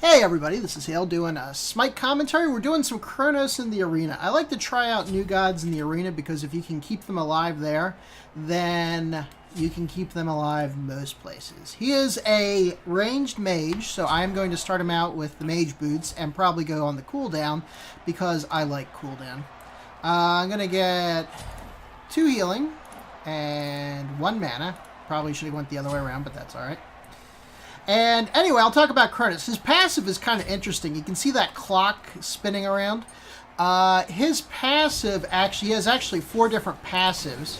Hey everybody, this is Hale doing a Smite commentary. We're doing some Chronos in the arena. I like to try out new gods in the arena because if you can keep them alive there, then you can keep them alive most places. He is a ranged mage, so I'm going to start him out with the mage boots and probably go on the cooldown because I like cooldown. I'm going to get 2 healing and 1 mana. Probably should have went the other way around, but that's alright. And anyway, I'll talk about Chronos. His passive is kind of interesting. You can see that clock spinning around. His passive he has actually 4 different passives.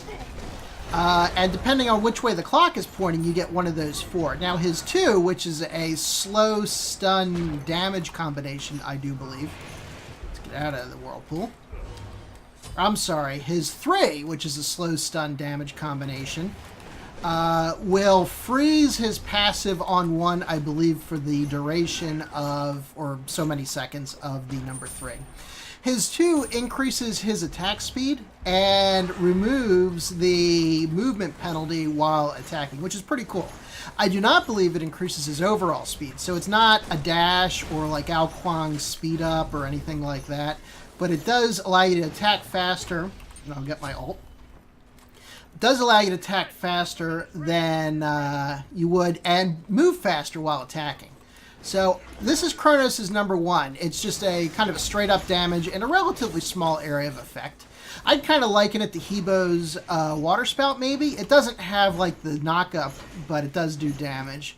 And depending on which way the clock is pointing, you get one of those 4. Now his 2, which is a slow stun damage combination, I do believe. Let's get out of the whirlpool. I'm sorry, his 3, which is a slow stun damage combination, will freeze his passive on 1, I believe, for the duration of, or so many seconds of the number 3. His 2 increases his attack speed and removes the movement penalty while attacking, which is pretty cool. I do not believe it increases his overall speed, so it's not a dash or like Ao Kuang's speed up or anything like that, but it does allow you to attack faster. And I'll get my ult. Does allow you to attack faster than you would and move faster while attacking. So this is Chronos' number 1. It's just a kind of a straight up damage in a relatively small area of effect. I'd kind of liken it to Hebo's water spout maybe. It doesn't have like the knock up, but it does do damage.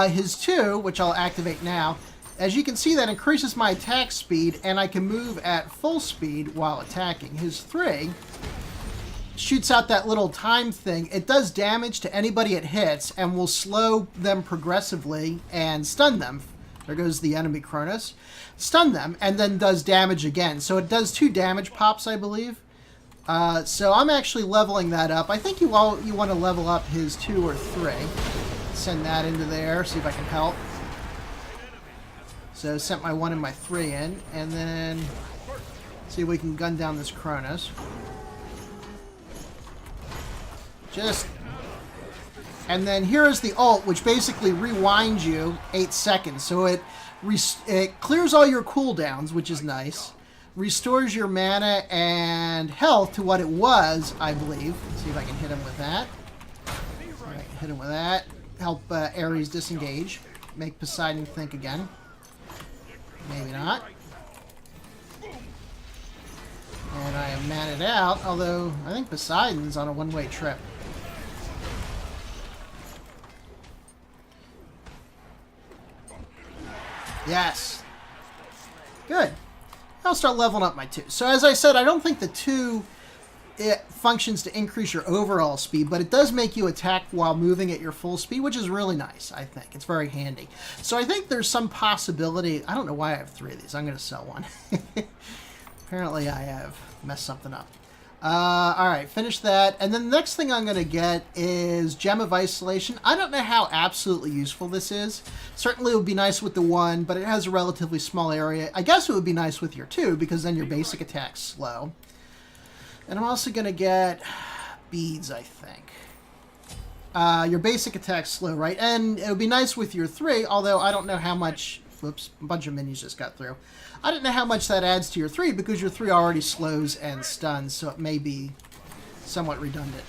His 2, which I'll activate now, as you can see, that increases my attack speed and I can move at full speed while attacking. His 3 shoots out that little time thing. It does damage to anybody it hits and will slow them progressively and stun them. There goes the enemy Chronos. Stun them and then does damage again. So it does 2 damage pops, I believe. So I'm actually leveling that up. I think you want to level up his 2 or 3. Send that into there, see if I can help. So sent my 1 and my 3 in, and then see if we can gun down this Chronos. And then here is the ult, which basically rewinds you 8 seconds. So it clears all your cooldowns, which is nice. Restores your mana and health to what it was, I believe. Let's see if I can hit him with that. All right, hit him with that. Help Ares disengage. Make Poseidon think again. Maybe not. And I am manned out, although I think Poseidon's on a one-way trip. Yes. Good. I'll start leveling up my 2. So as I said, I don't think the 2 functions to increase your overall speed, but it does make you attack while moving at your full speed, which is really nice, I think. It's very handy. So I think there's some possibility. I don't know why I have 3 of these. I'm going to sell one. Apparently I have messed something up. Alright, finish that. And then the next thing I'm going to get is Gem of Isolation. I don't know how absolutely useful this is. Certainly it would be nice with the 1, but it has a relatively small area. I guess it would be nice with your 2, because then your basic attack's slow. And I'm also going to get beads, I think. Your basic attack's slow, right? And it would be nice with your 3, although I don't know how much... Whoops, a bunch of minions just got through. I don't know how much that adds to your 3 because your 3 already slows and stuns, so it may be somewhat redundant.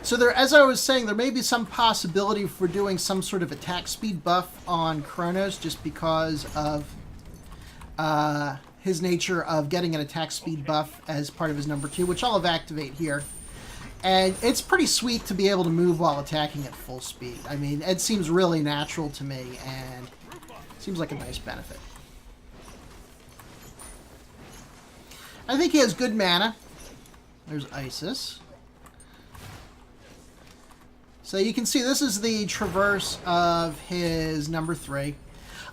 So there, as I was saying, there may be some possibility for doing some sort of attack speed buff on Chronos just because of his nature of getting an attack speed buff as part of his number 2, which I'll activate here. And it's pretty sweet to be able to move while attacking at full speed. I mean, it seems really natural to me, and seems like a nice benefit. I think he has good mana. There's Isis. So you can see this is the traverse of his number 3.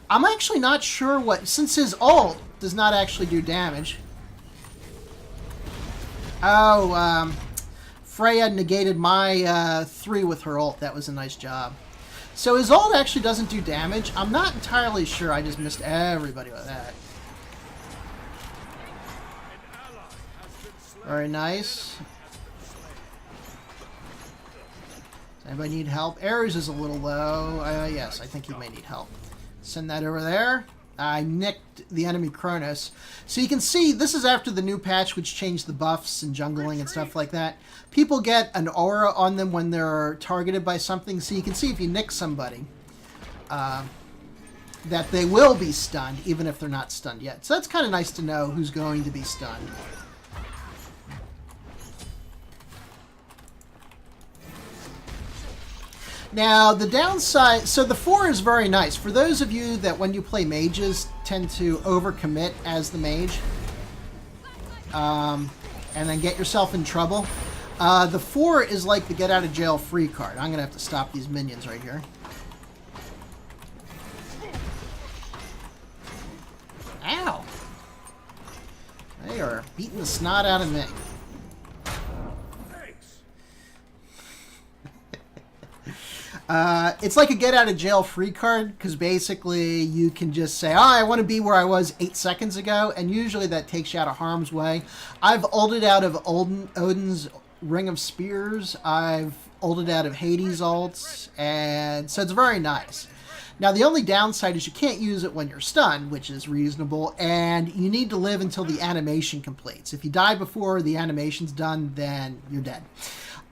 I'm actually not sure what... Since his ult does not actually do damage. Oh, Freya negated my 3 with her ult. That was a nice job. So his ult actually doesn't do damage. I'm not entirely sure. I just missed everybody with that. Very nice. Anybody need help? Ares is a little low. Yes, I think he may need help. Send that over there. I nicked the enemy Chronos. So you can see this is after the new patch, which changed the buffs and jungling and stuff like that. People get an aura on them when they're targeted by something. So you can see if you nick somebody, that they will be stunned, even if they're not stunned yet. So that's kind of nice to know who's going to be stunned. Now, the downside... So the 4 is very nice. For those of you that, when you play mages, tend to overcommit as the mage, and then get yourself in trouble, the 4 is like the get-out-of-jail-free card. I'm going to have to stop these minions right here. Ow! They are beating the snot out of me. It's like a get-out-of-jail-free card, because basically you can just say, oh, I want to be where I was 8 seconds ago, and usually that takes you out of harm's way. I've ulted out of Odin's Ring of Spears. I've ulted out of Hades' ults, and so it's very nice. Now, the only downside is you can't use it when you're stunned, which is reasonable, and you need to live until the animation completes. If you die before the animation's done, then you're dead.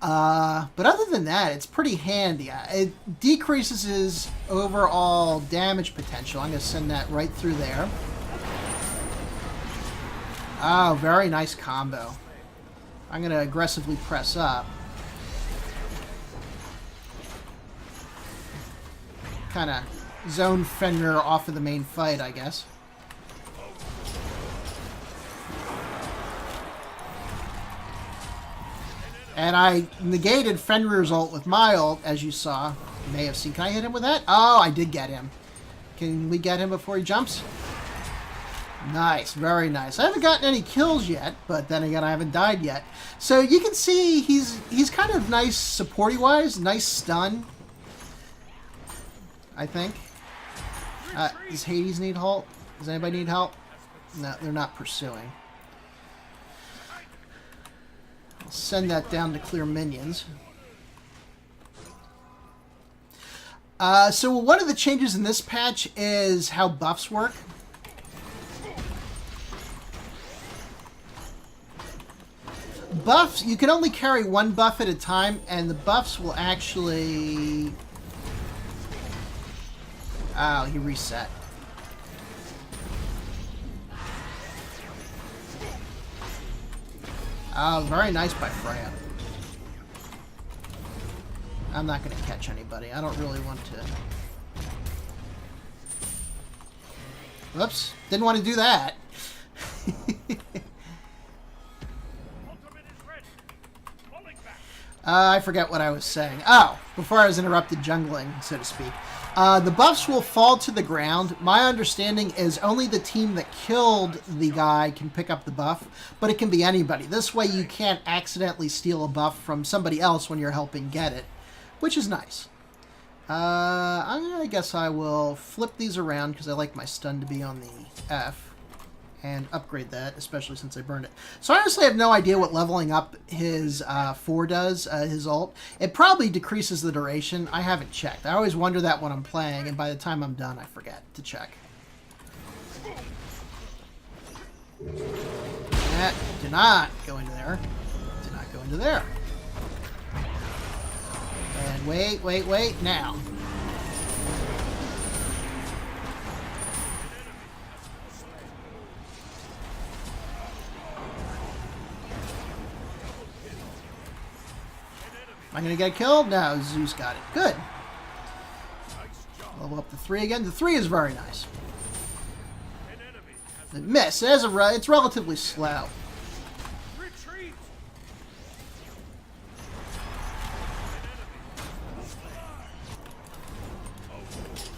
But other than that, it's pretty handy. It decreases his overall damage potential. I'm going to send that right through there. Oh, very nice combo. I'm going to aggressively press up. Kind of zone Fenrir off of the main fight, I guess. And I negated Fenrir's ult with my ult, as you saw. You may have seen. Can I hit him with that? Oh, I did get him. Can we get him before he jumps? Nice. Very nice. I haven't gotten any kills yet, but then again, I haven't died yet. So you can see he's kind of nice supporty-wise. Nice stun, I think. Does Hades need help? Does anybody need help? No, they're not pursuing. I'll send that down to clear minions. So one of the changes in this patch is how buffs work. Buffs, you can only carry one buff at a time, and the buffs will actually... Oh, he reset. Oh, very nice by Freya. I'm not going to catch anybody. I don't really want to... Whoops. Didn't want to do that. I forget what I was saying. Oh, before I was interrupted jungling, so to speak. The buffs will fall to the ground. My understanding is only the team that killed the guy can pick up the buff, but it can be anybody. This way you can't accidentally steal a buff from somebody else when you're helping get it, which is nice. I guess I will flip these around because I like my stun to be on the F. And upgrade that, especially since I burned it. So I honestly have no idea what leveling up his 4 does, his ult. It probably decreases the duration. I haven't checked. I always wonder that when I'm playing, and by the time I'm done, I forget to check. Do not go into there. Do not go into there. And wait, now. Am I going to get killed? No, Zeus got it. Good. Level up to 3 again. The 3 is very nice. The miss. It's relatively slow.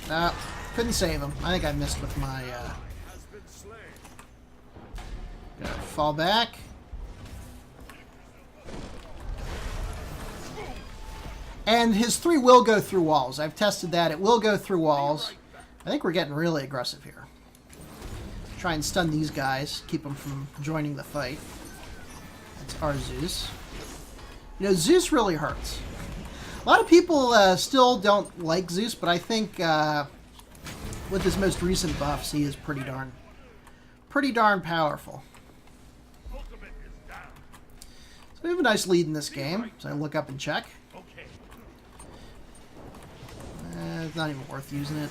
No, couldn't save him. I think I missed with my... Gonna fall back. And his 3 will go through walls. I've tested that. It will go through walls. I think we're getting really aggressive here. Try and stun these guys. Keep them from joining the fight. That's our Zeus. You know, Zeus really hurts. A lot of people still don't like Zeus, but I think with his most recent buffs, he is pretty darn powerful. So we have a nice lead in this game. So I look up and check. It's not even worth using it.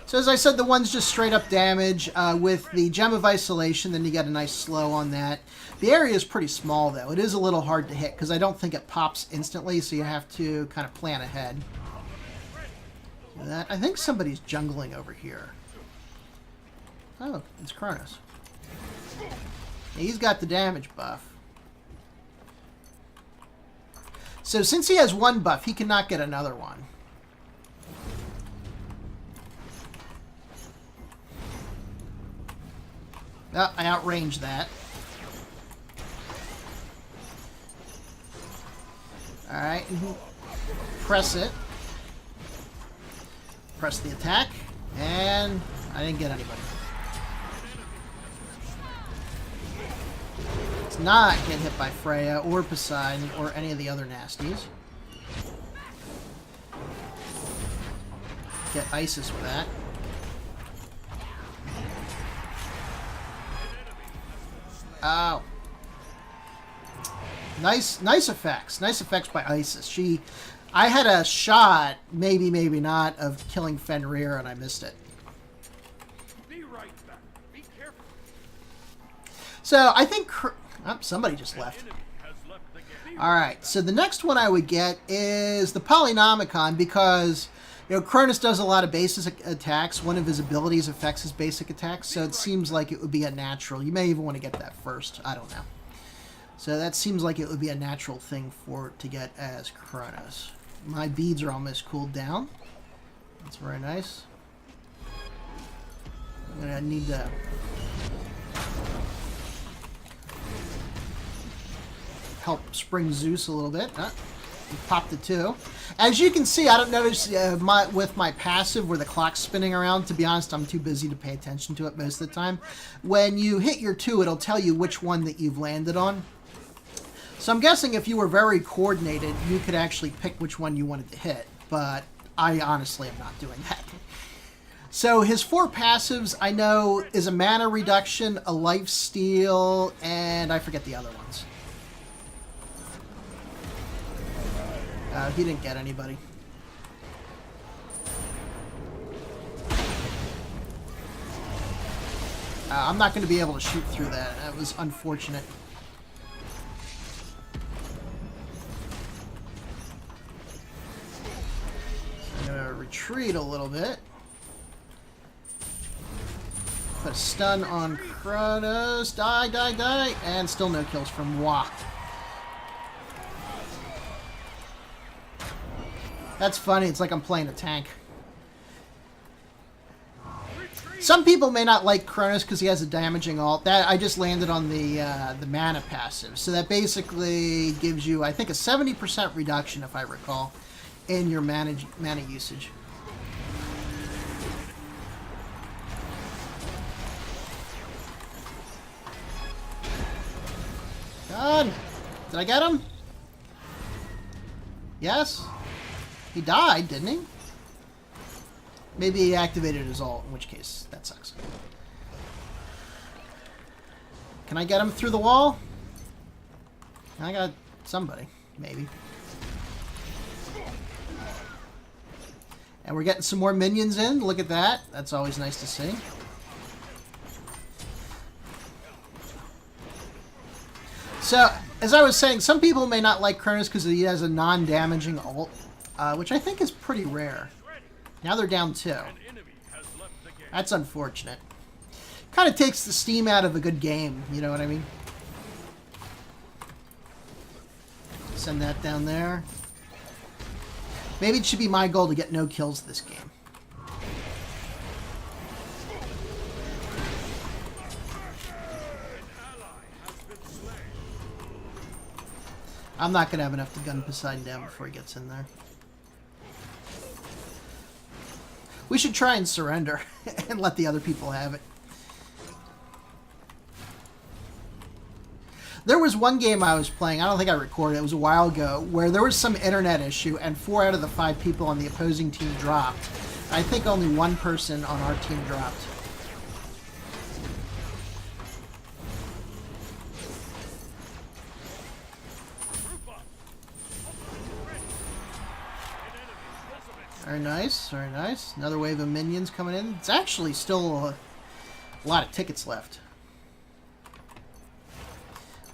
So as I said, the one's just straight up damage with the Gem of Isolation. Then you get a nice slow on that. The area is pretty small, though. It is a little hard to hit because I don't think it pops instantly, so you have to kind of plan ahead. I think somebody's jungling over here. Oh, it's Chronos. Yeah, he's got the damage buff. So since he has one buff, he cannot get another one. Oh, I outranged that. Alright. Press it. Press the attack. And I didn't get anybody. Let's not get hit by Freya or Poseidon or any of the other nasties. Get Isis with that. Oh. Nice effects. Nice effects by Isis. I had a shot, maybe not, of killing Fenrir, and I missed it. Be right back. Be careful. So I think somebody just left. Alright, so the next one I would get is the Polynomicon, because Chronos does a lot of basic attacks. One of his abilities affects his basic attacks, so it seems like it would be a natural. You may even want to get that first. I don't know. So that seems like it would be a natural thing to get as Chronos. My beads are almost cooled down. That's very nice. I'm going to need to help spring Zeus a little bit. He popped it too. As you can see, I don't notice with my passive where the clock's spinning around. To be honest, I'm too busy to pay attention to it most of the time. When you hit your 2, it'll tell you which one that you've landed on. So I'm guessing if you were very coordinated, you could actually pick which one you wanted to hit. But I honestly am not doing that. So his 4 passives, I know, is a mana reduction, a life steal, and I forget the other ones. He didn't get anybody. I'm not going to be able to shoot through that. That was unfortunate. I'm going to retreat a little bit. Put a stun on Chronos. Die. And still no kills from Wah. That's funny. It's like I'm playing a tank. Some people may not like Chronos because he has a damaging ult. That I just landed on the mana passive. So that basically gives you, I think, a 70% reduction, if I recall, in your mana usage. God! Did I get him? Yes? He died, didn't he? Maybe he activated his ult, in which case, that sucks. Can I get him through the wall? I got somebody, maybe. And we're getting some more minions in. Look at that. That's always nice to see. So, as I was saying, some people may not like Chronos because he has a non-damaging ult. Which I think is pretty rare. Now they're down 2. That's unfortunate. Kind of takes the steam out of a good game, you know what I mean? Send that down there. Maybe it should be my goal to get no kills this game. I'm not going to have enough to gun Poseidon down before he gets in there. We should try and surrender and let the other people have it. There was one game I was playing, I don't think I recorded, it was a while ago, where there was some internet issue and 4 out of the 5 people on the opposing team dropped. I think only one person on our team dropped. Very nice, very nice. Another wave of minions coming in. It's actually still a lot of tickets left.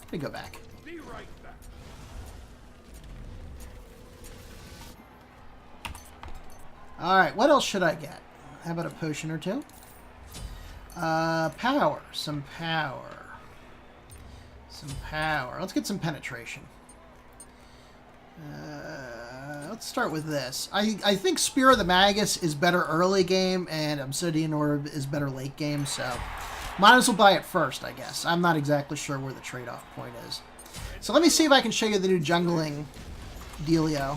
Let me go back. Be right back. Alright, what else should I get? How about a potion or two? Power. Some power. Some power. Let's get some penetration. Let's start with this. I think Spear of the Magus is better early game, and Obsidian Orb is better late game, so might as well buy it first, I guess. I'm not exactly sure where the trade-off point is. So let me see if I can show you the new jungling dealio.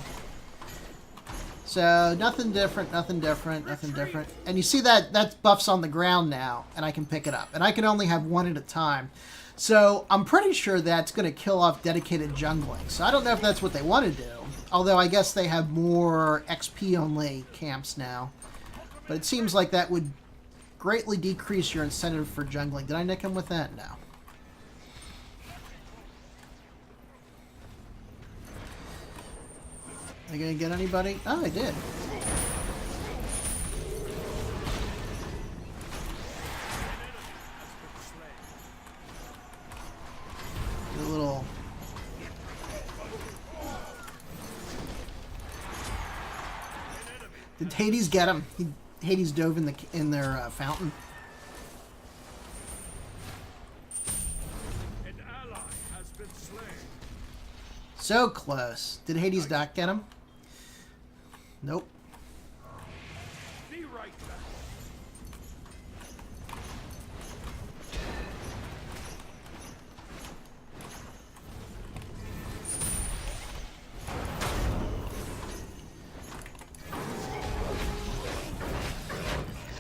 So nothing different, nothing different, nothing different. And you see that buff's on the ground now, and I can pick it up. And I can only have one at a time. So I'm pretty sure that's going to kill off dedicated jungling. So I don't know if that's what they want to do. Although I guess they have more XP-only camps now. But it seems like that would greatly decrease your incentive for jungling. Did I nick him with that? No. Are you going to get anybody? Oh, I did. A little... Did Hades get him? Hades dove in their fountain. An ally has been slain. So close. Did Hades not get him? Nope. Be right back.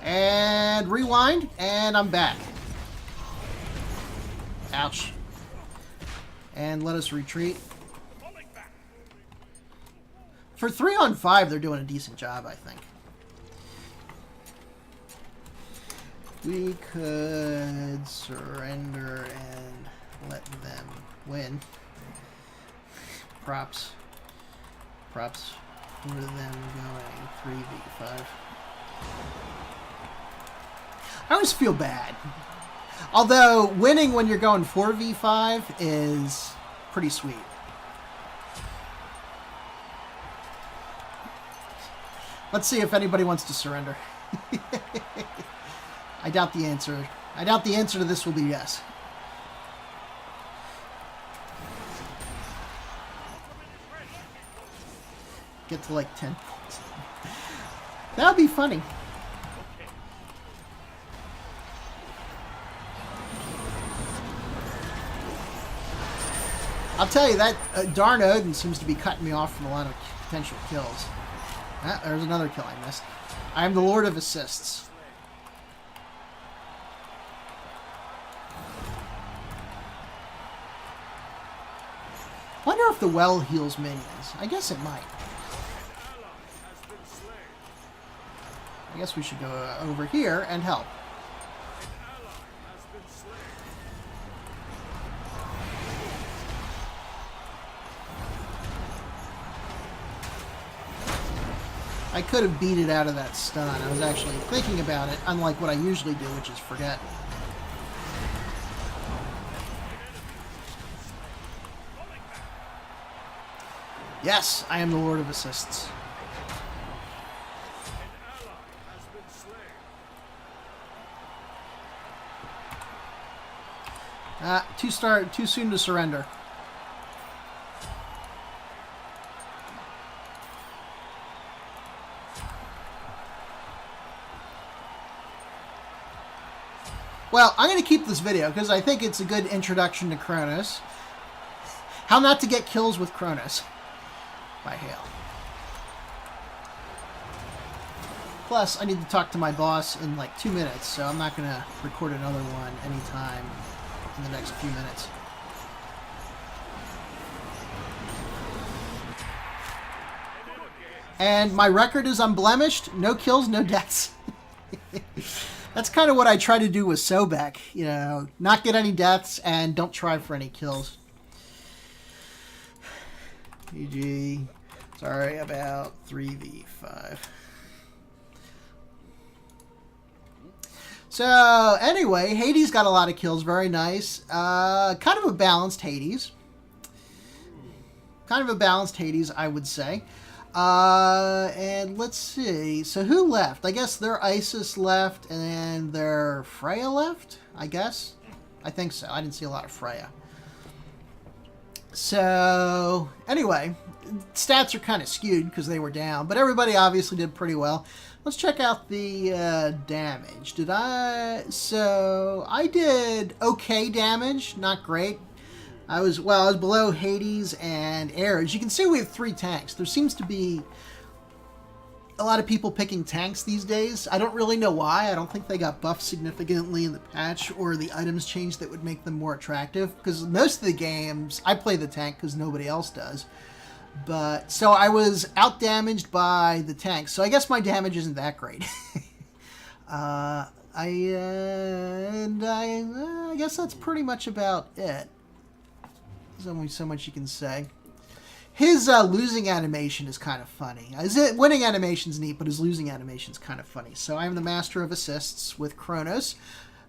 And rewind, and I'm back. Ouch. And let us retreat. For 3-on-5, they're doing a decent job, I think. We could surrender and let them win. Props. Props for them going 3v5. I always feel bad. Although, winning when you're going 4v5 is pretty sweet. Let's see if anybody wants to surrender. I doubt the answer. I doubt the answer to this will be yes. Get to like 10 points. That would be funny. I'll tell you, that darn Odin seems to be cutting me off from a lot of potential kills. Ah, there's another kill I missed. I am the Lord of Assists. Wonder if the well heals minions. I guess it might. I guess we should go over here and help. I could have beat it out of that stun. I was actually thinking about it, unlike what I usually do, which is forget. Yes, I am the Lord of Assists. Too soon to surrender. Well, I'm going to keep this video because I think it's a good introduction to Chronos. How not to get kills with Chronos by Hale. Plus, I need to talk to my boss in like 2 minutes, so I'm not going to record another one anytime in the next few minutes. And my record is unblemished. No kills, no deaths. That's kind of what I try to do with Sobek. You know, not get any deaths and don't try for any kills. GG. Sorry about 3v5. So, anyway, Hades got a lot of kills. Very nice. Kind of a balanced Hades. Kind of a balanced Hades, I would say. And let's see. So, who left? I guess their Isis left and their Freya left, I guess. I think so. I didn't see a lot of Freya. So, anyway, stats are kind of skewed because they were down, but everybody obviously did pretty well. Let's check out the damage. So, I did okay damage, not great. I was below Hades and Ares. You can see we have 3 tanks. There seems to be a lot of people picking tanks these days. I don't really know why. I don't think they got buffed significantly in the patch or the items changed that would make them more attractive. Because most of the games, I play the tank because nobody else does. But, so I was out-damaged by the tank. So I guess my damage isn't that great. I guess that's pretty much about it. There's only so much you can say. His losing animation is kind of funny. His winning animation's neat, but his losing animation's kind of funny. So I'm the master of assists with Chronos.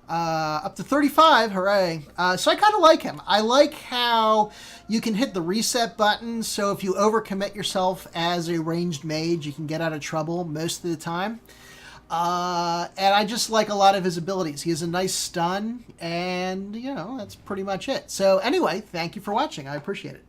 Up to 35, hooray. So I kind of like him. I like how you can hit the reset button, so if you overcommit yourself as a ranged mage, you can get out of trouble most of the time. And I just like a lot of his abilities. He has a nice stun, and, you know, that's pretty much it. So anyway, thank you for watching. I appreciate it.